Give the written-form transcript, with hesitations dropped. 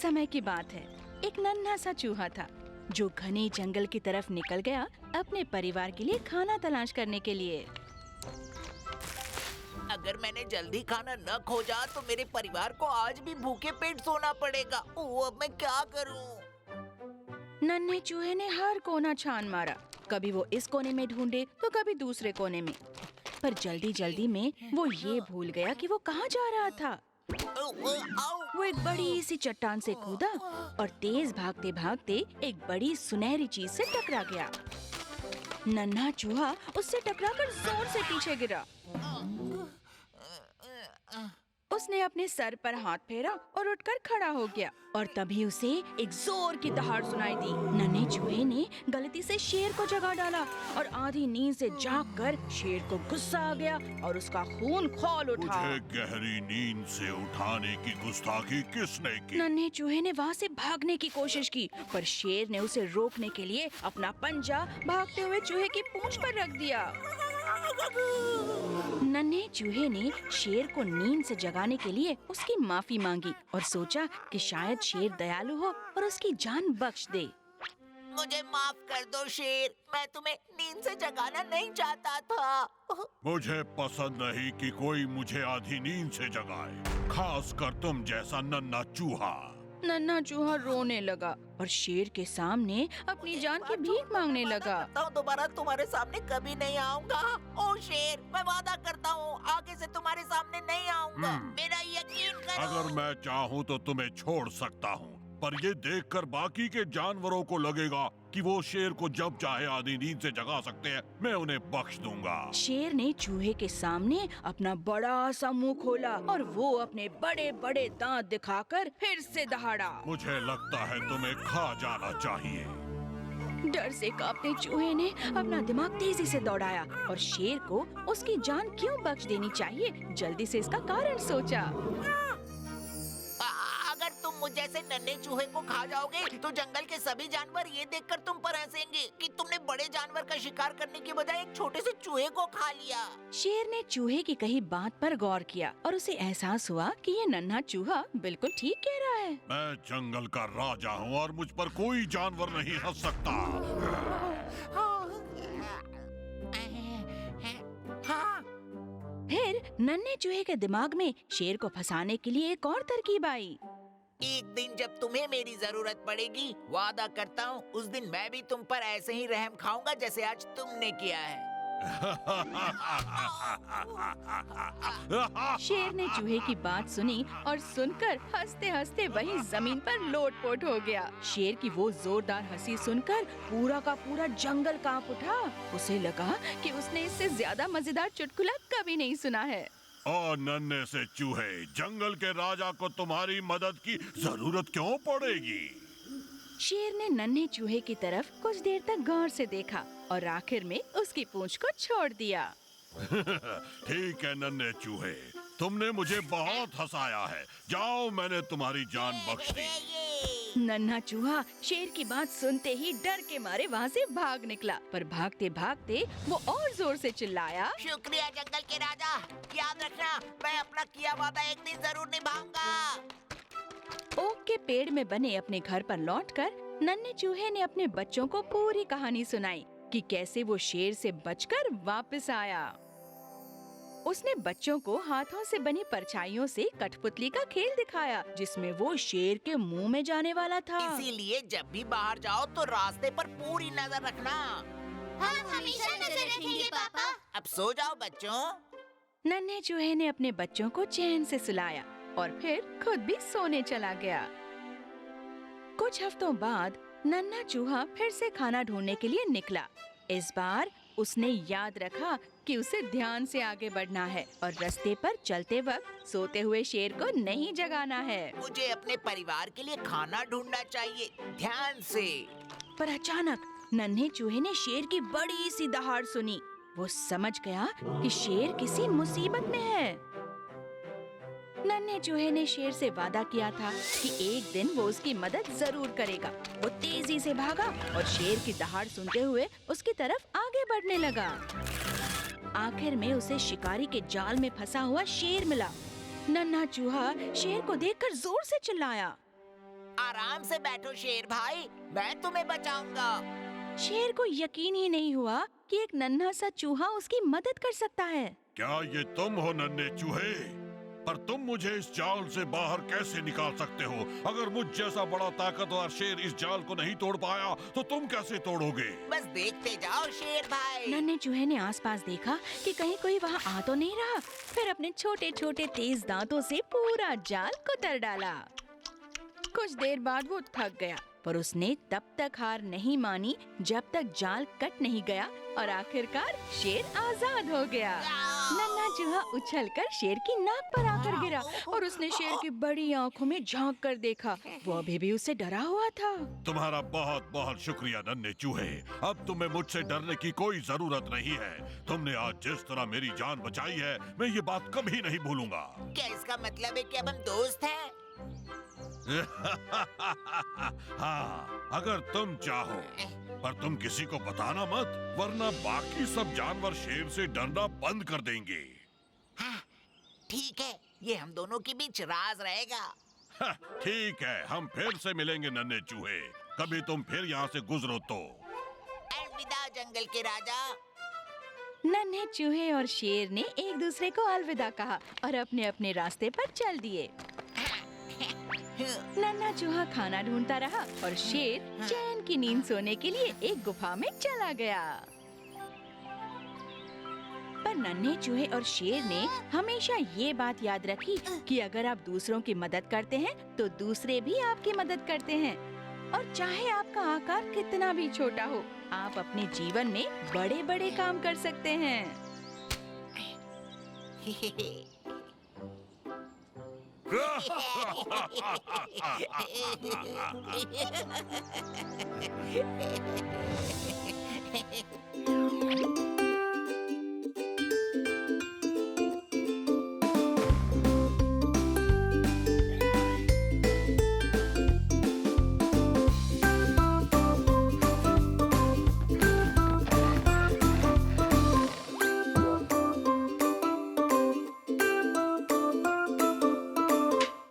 समय की बात है। एक नन्हा सा चूहा था जो घने जंगल की तरफ निकल गया अपने परिवार के लिए खाना तलाश करने के लिए। अगर मैंने जल्दी खाना न खोजा तो मेरे परिवार को आज भी भूखे पेट सोना पड़ेगा। अब मैं क्या करूं? नन्हे चूहे ने हर कोना छान मारा। कभी वो इस कोने में ढूंढे तो कभी दूसरे कोने में, पर जल्दी जल्दी में वो ये भूल गया कि वो कहाँ जा रहा था। वो एक बड़ी सी चट्टान से कूदा और तेज भागते भागते एक बड़ी सुनहरी चीज से टकरा गया। नन्हा चूहा उससे टकराकर जोर से पीछे गिरा। उसने अपने सर पर हाथ फेरा और उठकर खड़ा हो गया और तभी उसे एक जोर की दहाड़ सुनाई दी। नन्हे चूहे ने गलती से शेर को जगा डाला और आधी नींद से जागकर शेर को गुस्सा आ गया और उसका खून खौल उठा। मुझे गहरी नींद से उठाने की गुस्ताखी किसने की? नन्हे चूहे ने वहाँ से भागने की कोशिश की, पर शेर ने उसे रोकने के लिए अपना पंजा भागते हुए चूहे की पूंछ पर रख दिया। नन्हे चूहे ने शेर को नींद से जगाने के लिए उसकी माफी मांगी और सोचा कि शायद शेर दयालु हो और उसकी जान बख्श दे। मुझे माफ कर दो शेर, मैं तुम्हें नींद से जगाना नहीं चाहता था। मुझे पसंद नहीं कि कोई मुझे आधी नींद से जगाए, खासकर तुम जैसा नन्हा चूहा। नन्हा चूहा रोने लगा और शेर के सामने अपनी जान की भीख मांगने लगा। दोबारा तुम्हारे सामने कभी नहीं आऊंगा। ओ शेर, मैं वादा करता हूँ आगे से तुम्हारे सामने नहीं आऊंगा। मेरा यकीन करो। अगर मैं चाहूँ तो तुम्हें छोड़ सकता हूँ, पर ये देखकर बाकी के जानवरों को लगेगा कि वो शेर को जब चाहे आधी नींद से जगा सकते हैं, मैं उन्हें बख्श दूंगा। शेर ने चूहे के सामने अपना बड़ा सा मुंह खोला और वो अपने बड़े बड़े दांत दिखाकर फिर से दहाड़ा। मुझे लगता है तुम्हें खा जाना चाहिए। डर से कांपते चूहे ने अपना दिमाग तेजी से दौड़ाया और शेर को उसकी जान क्यों बख्श देनी चाहिए, जल्दी से इसका कारण सोचा। अगर तुम मुझ जैसे नन्हे चूहे को खा जाओगे तो जंगल के सभी जानवर ये देखकर तुम पर हंसेंगे कि तुमने बड़े जानवर का शिकार करने की बजाय एक छोटे से चूहे को खा लिया। शेर ने चूहे की कही बात पर गौर किया और उसे एहसास हुआ कि ये नन्हा चूहा बिल्कुल ठीक कह रहा है। मैं जंगल का राजा हूँ और मुझ पर कोई जानवर नहीं हंस सकता। फिर नन्हे चूहे के दिमाग में शेर को फंसाने के लिए एक और तरकीब आई। एक दिन जब तुम्हें मेरी जरूरत पड़ेगी, वादा करता हूँ उस दिन मैं भी तुम पर ऐसे ही रहम खाऊंगा जैसे आज तुमने किया है। शेर ने चूहे की बात सुनी और सुनकर हंसते हंसते वहीं जमीन पर लोटपोट हो गया। शेर की वो जोरदार हंसी सुनकर पूरा का पूरा जंगल कांप उठा। उसे लगा कि उसने इससे ज्यादा मजेदार चुटकुला कभी नहीं सुना है। और नन्हे से चूहे, जंगल के राजा को तुम्हारी मदद की जरूरत क्यों पड़ेगी? शेर ने नन्हे चूहे की तरफ कुछ देर तक गौर से देखा और आखिर में उसकी पूंछ को छोड़ दिया। ठीक है नन्हे चूहे, तुमने मुझे बहुत हंसाया है। जाओ, मैंने तुम्हारी जान बख्श दी। नन्हा चूहा शेर की बात सुनते ही डर के मारे वहाँ से भाग निकला, पर भागते भागते वो और जोर से चिल्लाया, शुक्रिया जंगल के राजा, याद रखना मैं अपना किया वादा एक दिन जरूर निभाऊंगा। ओक के पेड़ में बने अपने घर पर लौटकर नन्हे चूहे ने अपने बच्चों को पूरी कहानी सुनाई कि कैसे वो शेर से बचकर वापस आया। उसने बच्चों को हाथों से बनी परछाइयों से कठपुतली का खेल दिखाया जिसमें वो शेर के मुंह में जाने वाला था। इसीलिए जब भी बाहर जाओ तो रास्ते पर पूरी नजर रखना। हम हमेशा नजर रखेंगे पापा। अब सो जाओ बच्चों। नन्हे चूहे ने अपने बच्चों को चैन से सुलाया और फिर खुद भी सोने चला गया। कुछ हफ्तों बाद नन्हा चूहा फिर से खाना ढूंढने के लिए निकला। इस बार उसने याद रखा कि उसे ध्यान से आगे बढ़ना है और रास्ते पर चलते वक्त सोते हुए शेर को नहीं जगाना है। मुझे अपने परिवार के लिए खाना ढूंढना चाहिए, ध्यान से। पर अचानक नन्हे चूहे ने शेर की बड़ी सी दहाड़ सुनी। वो समझ गया कि शेर किसी मुसीबत में है। नन्हे चूहे ने शेर से वादा किया था कि एक दिन वो उसकी मदद जरूर करेगा। वो तेजी से भागा और शेर की दहाड़ सुनते हुए उसकी तरफ आगे बढ़ने लगा। आखिर में उसे शिकारी के जाल में फंसा हुआ शेर मिला। नन्हा चूहा शेर को देखकर जोर से चिल्लाया, आराम से बैठो शेर भाई, मैं तुम्हें बचाऊंगा। शेर को यकीन ही नहीं हुआ कि एक नन्हा सा चूहा उसकी मदद कर सकता है। क्या ये तुम हो नन्हे चूहे? पर तुम मुझे इस जाल से बाहर कैसे निकाल सकते हो? अगर मुझ जैसा बड़ा ताकतवर शेर इस जाल को नहीं तोड़ पाया तो तुम कैसे तोड़ोगे? बस देखते जाओ शेर भाई। नन्हे चूहे ने आसपास देखा कि कहीं कोई वहाँ आ तो नहीं रहा। फिर अपने छोटे छोटे तेज दांतों से पूरा जाल कुतर डाला। कुछ देर बाद वो थक गया, पर उसने तब तक हार नहीं मानी जब तक जाल कट नहीं गया और आखिरकार शेर आजाद हो गया। नन्हा चूहा उछलकर शेर की नाक पर आकर गिरा और उसने शेर की बड़ी आंखों में झांक कर देखा। वो अभी भी उससे डरा हुआ था। तुम्हारा बहुत बहुत शुक्रिया नन्हे चूहे। अब तुम्हें मुझसे डरने की कोई जरूरत नहीं है। तुमने आज जिस तरह मेरी जान बचाई है, मैं ये बात कभी नहीं भूलूंगा। क्या इसका मतलब है कि अब हम दोस्त हैं? हाँ, अगर तुम चाहो, पर तुम किसी को बताना मत, वरना बाकी सब जानवर शेर से डरना बंद कर देंगे। हाँ, ठीक है, ये हम दोनों के बीच राज रहेगा। हाँ, ठीक है, हम फिर से मिलेंगे नन्हे चूहे। कभी तुम फिर यहाँ से गुजरो तो। अलविदा जंगल के राजा। नन्हे चूहे और शेर ने एक दूसरे को अलविदा कहा और अपने अपने रास्ते पर चल दिए। नन्हा चूहा खाना ढूंढता रहा और शेर चैन की नींद सोने के लिए एक गुफा में चला गया। पर नन्हे चूहे और शेर ने हमेशा ये बात याद रखी कि अगर आप दूसरों की मदद करते हैं तो दूसरे भी आपकी मदद करते हैं। और चाहे आपका आकार कितना भी छोटा हो, आप अपने जीवन में बड़े-बड़े काम कर सकते हैं। Hehehe